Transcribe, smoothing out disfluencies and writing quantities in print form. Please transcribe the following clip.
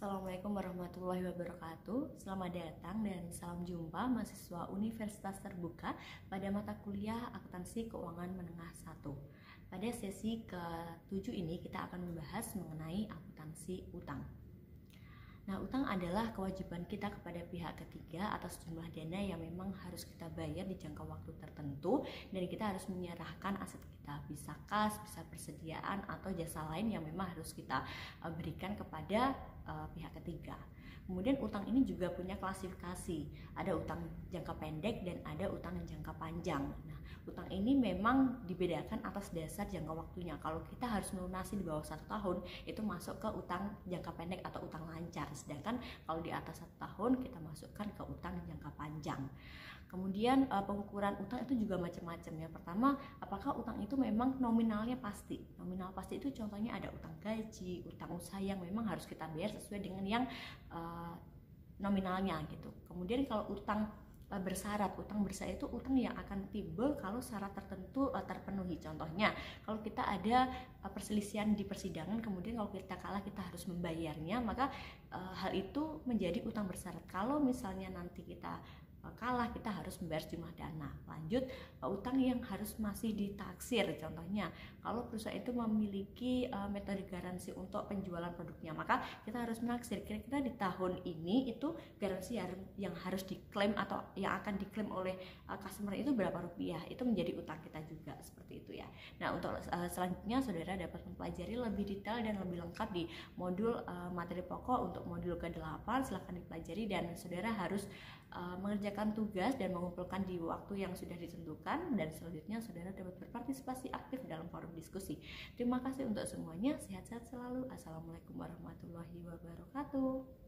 Assalamualaikum warahmatullahi wabarakatuh. Selamat datang dan salam jumpa mahasiswa Universitas Terbuka pada mata kuliah Akuntansi Keuangan Menengah 1. Pada sesi ke-7 ini kita akan membahas mengenai akuntansi utang. Nah, utang adalah kewajiban kita kepada pihak ketiga atas jumlah dana yang memang harus kita bayar di jangka waktu tertentu, dan kita harus menyerahkan aset kita, bisa kas, bisa persediaan atau jasa lain yang memang harus kita berikan kepada pihak ketiga. Kemudian utang ini juga punya klasifikasi, ada utang jangka pendek dan ada utang jangka panjang. Nah, utang ini memang dibedakan atas dasar jangka waktunya. Kalau kita harus melunasi di bawah 1 tahun, itu masuk ke utang jangka pendek atau utang lancar. Sedangkan kalau di atas 1 tahun, kita masukkan ke utang jangka panjang. Kemudian pengukuran utang itu juga macam-macam ya. Pertama, apakah utang itu memang nominalnya pasti? Nominal pasti itu contohnya ada utang gaji, utang usaha yang memang harus kita bayar sesuai dengan yang nominalnya gitu. Kemudian kalau utang bersyarat, utang bersyarat itu utang yang akan timbul kalau syarat tertentu terpenuhi. Contohnya, kalau kita ada perselisihan di persidangan, kemudian kalau kita kalah kita harus membayarnya, maka hal itu menjadi utang bersyarat. Kalau misalnya nanti kita kalah, kita harus membayar sejumlah dana. Lanjut, utang yang harus masih ditaksir. Contohnya, kalau perusahaan itu memiliki metode garansi untuk penjualan produknya, maka kita harus menaksir kira-kira di tahun ini itu garansi yang harus diklaim atau yang akan diklaim oleh customer itu berapa rupiah. Itu menjadi utang kita juga, seperti itu ya. Nah, untuk selanjutnya saudara dapat mempelajari lebih detail dan lebih lengkap di modul materi pokok untuk modul ke-8. Silahkan dipelajari dan saudara harus mengerjakan tugas dan mengumpulkan di waktu yang sudah ditentukan, dan selanjutnya saudara dapat berpartisipasi aktif dalam forum diskusi. Terima kasih untuk semuanya, sehat-sehat selalu. Assalamualaikum warahmatullahi wabarakatuh.